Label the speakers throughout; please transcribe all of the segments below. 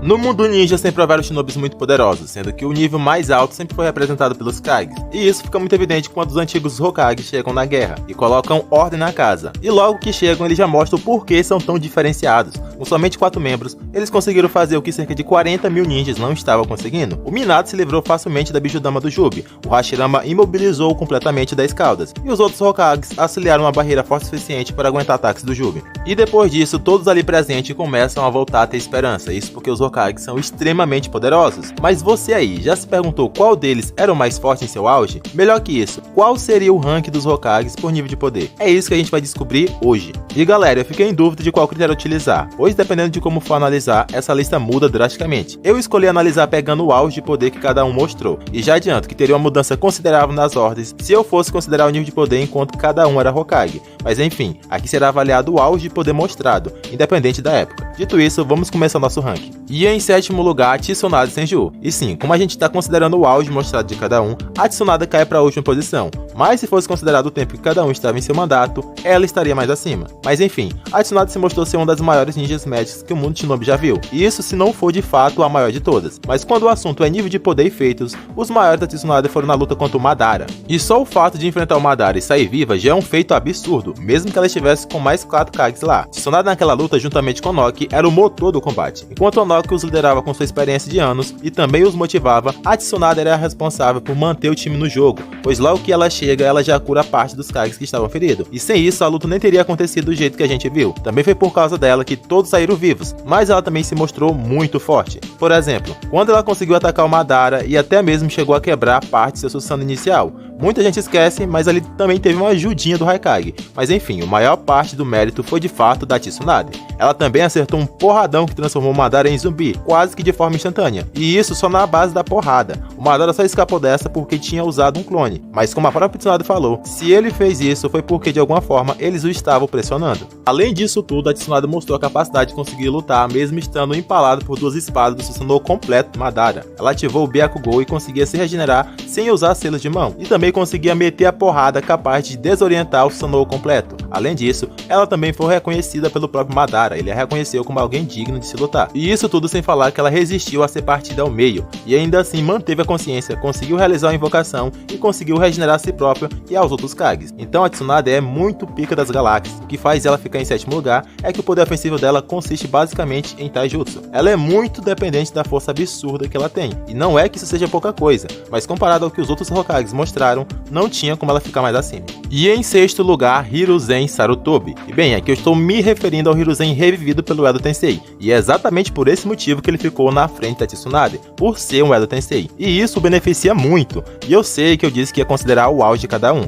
Speaker 1: No mundo ninja sempre houveram shinobis muito poderosos, sendo que o nível mais alto sempre foi representado pelos Kages, e isso fica muito evidente quando os antigos Hokage chegam na guerra e colocam ordem na casa, e logo que chegam eles já mostram por que são tão diferenciados. Com somente 4 membros, eles conseguiram fazer o que cerca de 40 mil ninjas não estavam conseguindo. O Minato se livrou facilmente da Bijudama do Jubi, o Hashirama imobilizou completamente 10 caudas, e os outros Hokages auxiliaram uma barreira forte o suficiente para aguentar ataques do Jubi. E depois disso, todos ali presentes começam a voltar a ter esperança, isso porque os Hokages são extremamente poderosos. Mas você aí, já se perguntou qual deles era o mais forte em seu auge? Melhor que isso, qual seria o rank dos Hokages por nível de poder? É isso que a gente vai descobrir hoje. E galera, eu fiquei em dúvida de qual critério utilizar, pois dependendo de como for analisar, essa lista muda drasticamente. Eu escolhi analisar pegando o auge de poder que cada um mostrou, e já adianto que teria uma mudança considerável nas ordens se eu fosse considerar o nível de poder enquanto cada um era Hokage. Mas enfim, aqui será avaliado o auge de poder mostrado, independente da época. Dito isso, vamos começar nosso ranking. E em sétimo lugar, Tsunade Senju. E sim, como a gente está considerando o auge mostrado de cada um, a Tsunade cai para a última posição. Mas se fosse considerado o tempo que cada um estava em seu mandato, ela estaria mais acima. Mas enfim, a Tsunade se mostrou ser uma das maiores ninjas médicas que o mundo shinobi já viu. E isso se não for de fato a maior de todas. Mas quando o assunto é nível de poder e feitos, os maiores da Tsunade foram na luta contra o Madara. E só o fato de enfrentar o Madara e sair viva já é um feito absurdo, mesmo que ela estivesse com mais 4 Kages lá. Tsunade naquela luta juntamente com Noki era o motor do combate. Enquanto o Noki os liderava com sua experiência de anos e também os motivava, a Tsunade era a responsável por manter o time no jogo, pois logo que ela chega, ela já cura parte dos Kages que estavam feridos. E sem isso, a luta nem teria acontecido do jeito que a gente viu. Também foi por causa dela que todos saíram vivos, mas ela também se mostrou muito forte. Por exemplo, quando ela conseguiu atacar o Madara e até mesmo chegou a quebrar parte de seu Susanoo inicial. Muita gente esquece, mas ali também teve uma ajudinha do Raikage. Mas enfim, a maior parte do mérito foi de fato da Tsunade. Ela também acertou um porradão que transformou o Madara em zumbi, quase que de forma instantânea. E isso só na base da porrada. O Madara só escapou dessa porque tinha usado um clone. Mas como a própria Tsunade falou, se ele fez isso foi porque de alguma forma eles o estavam pressionando. Além disso tudo, a Tsunade mostrou a capacidade de conseguir lutar mesmo estando empalado por 2 espadas do Susanoo completo do Madara. Ela ativou o Byakugou e conseguia se regenerar sem usar selos de mão. E também conseguia meter a porrada capaz de desorientar o Susanoo completo. Além disso, ela também foi reconhecida pelo próprio Madara, ele a reconheceu como alguém digno de se lutar. E isso tudo sem falar que ela resistiu a ser partida ao meio, e ainda assim manteve a consciência, conseguiu realizar a invocação e conseguiu regenerar a si própria e aos outros Kages. Então a Tsunade é muito pica das galáxias. O que faz ela ficar em sétimo lugar é que o poder ofensivo dela consiste basicamente em Taijutsu. Ela é muito dependente da força absurda que ela tem, e não é que isso seja pouca coisa, mas comparado ao que os outros Hokages mostraram, não tinha como ela ficar mais acima. E em sexto lugar, Hiruzen Sarutobi. E bem, aqui eu estou me referindo ao Hiruzen revivido pelo Edo Tensei, e é exatamente por esse motivo que ele ficou na frente da Tsunade, por ser um Edo Tensei. E isso o beneficia muito, e eu sei que eu disse que ia considerar o auge de cada um.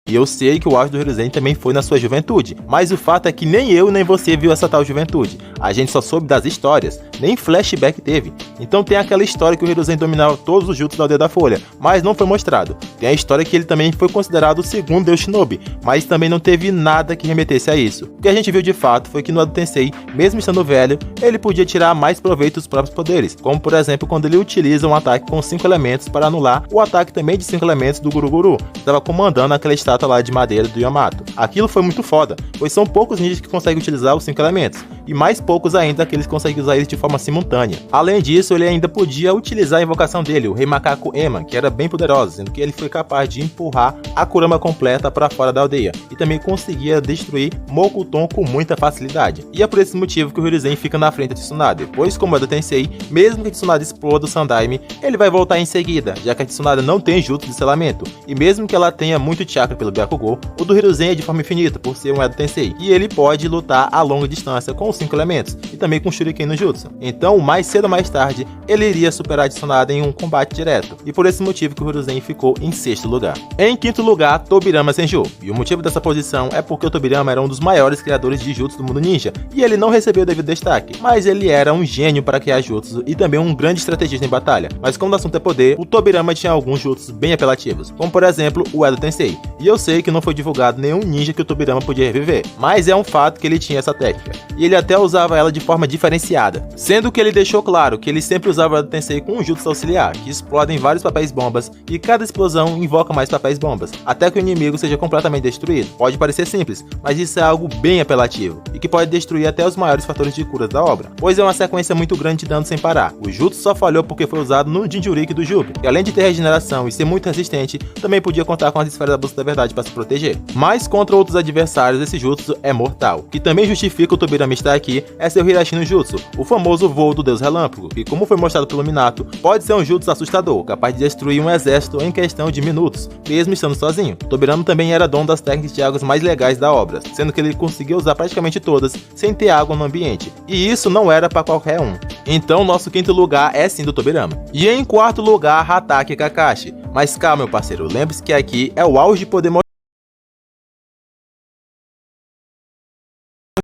Speaker 1: E eu sei que o auge do Hiruzen também foi na sua juventude, mas o fato é que nem eu nem você viu essa tal juventude. A gente só soube das histórias, nem flashback teve. Então tem aquela história que o Hiruzen dominava todos os jutsus da Aldeia da Folha, mas não foi mostrado. Tem a história que ele também foi considerado o segundo deus shinobi, mas também não teve nada que remetesse a isso. O que a gente viu de fato foi que no Edo Tensei, mesmo estando velho, ele podia tirar mais proveito dos próprios poderes, como por exemplo quando ele utiliza um ataque com 5 elementos para anular o ataque também de 5 elementos do Guru-Guru, que estava comandando aquela estátua lá de madeira do Yamato. Aquilo foi muito foda, pois são poucos ninjas que conseguem utilizar os 5 elementos, e mais poucos ainda aqueles que conseguem usar eles de forma simultânea. Além disso, ele ainda podia utilizar a invocação dele, o Rei Macaco Ema, que era bem poderosa, sendo que ele foi capaz de empurrar a Kurama completa para fora da aldeia, e também conseguia destruir Mokuton com muita facilidade. E é por esse motivo que o Hiruzen fica na frente da Tsunade, pois como Edo Tensei, mesmo que a Tsunade exploda o Sandaime, ele vai voltar em seguida, já que a Tsunade não tem jutsu de selamento, e mesmo que ela tenha muito chakra pelo Byakugou, o do Hiruzen é de forma infinita, por ser um Edo Tensei, e ele pode lutar a longa distância com os 5 elementos, e também com Shuriken no jutsu. Então, mais cedo ou mais tarde, ele iria superar a Tsunade em um combate direto, e por esse motivo que o Hiruzen ficou em sexto lugar. Em quinto lugar, Tobirama Senju, e o motivo dessa posição é porque o Tobirama era um dos maiores criadores de jutsu do mundo ninja, e ele não recebeu o devido destaque, mas ele era um gênio para criar jutsu e também um grande estrategista em batalha. Mas como o assunto é poder, o Tobirama tinha alguns jutsus bem apelativos, como por exemplo o Edo Tensei, e eu sei que não foi divulgado nenhum ninja que o Tobirama podia reviver, mas é um fato que ele tinha essa técnica, e ele até usava ela de forma diferenciada, sendo que ele deixou claro que ele sempre usava o Tensei com um jutsu auxiliar, que explodem vários papéis bombas e cada explosão invoca mais papéis bombas, até que o inimigo seja completamente destruído. Pode parecer simples, mas isso é algo bem apelativo, e que pode destruir até os maiores fatores de cura da obra, pois é uma sequência muito grande de dano sem parar. O jutsu só falhou porque foi usado no Jinchuriki do Juba, que além de ter regeneração e ser muito resistente, também podia contar com as esferas da Bolsa da Verdade para se proteger. Mas contra outros adversários, esse jutsu é mortal. O que também justifica o Tobirama estar aqui é seu Hirashi no jutsu, o famoso voo do Deus Relâmpago, que, como foi mostrado pelo Minato, pode ser um jutsu assustador, capaz de destruir um exército em questão de minutos, mesmo estando sozinho. Tobirama também era dono das técnicas de águas mais legais da obra, sendo que ele conseguia usar praticamente todas sem ter água no ambiente, e isso não era para qualquer um. Então nosso quinto lugar é sim do Tobirama. E em quarto lugar, Hatake Kakashi. Mas calma, meu parceiro, lembre-se que aqui é o auge de poder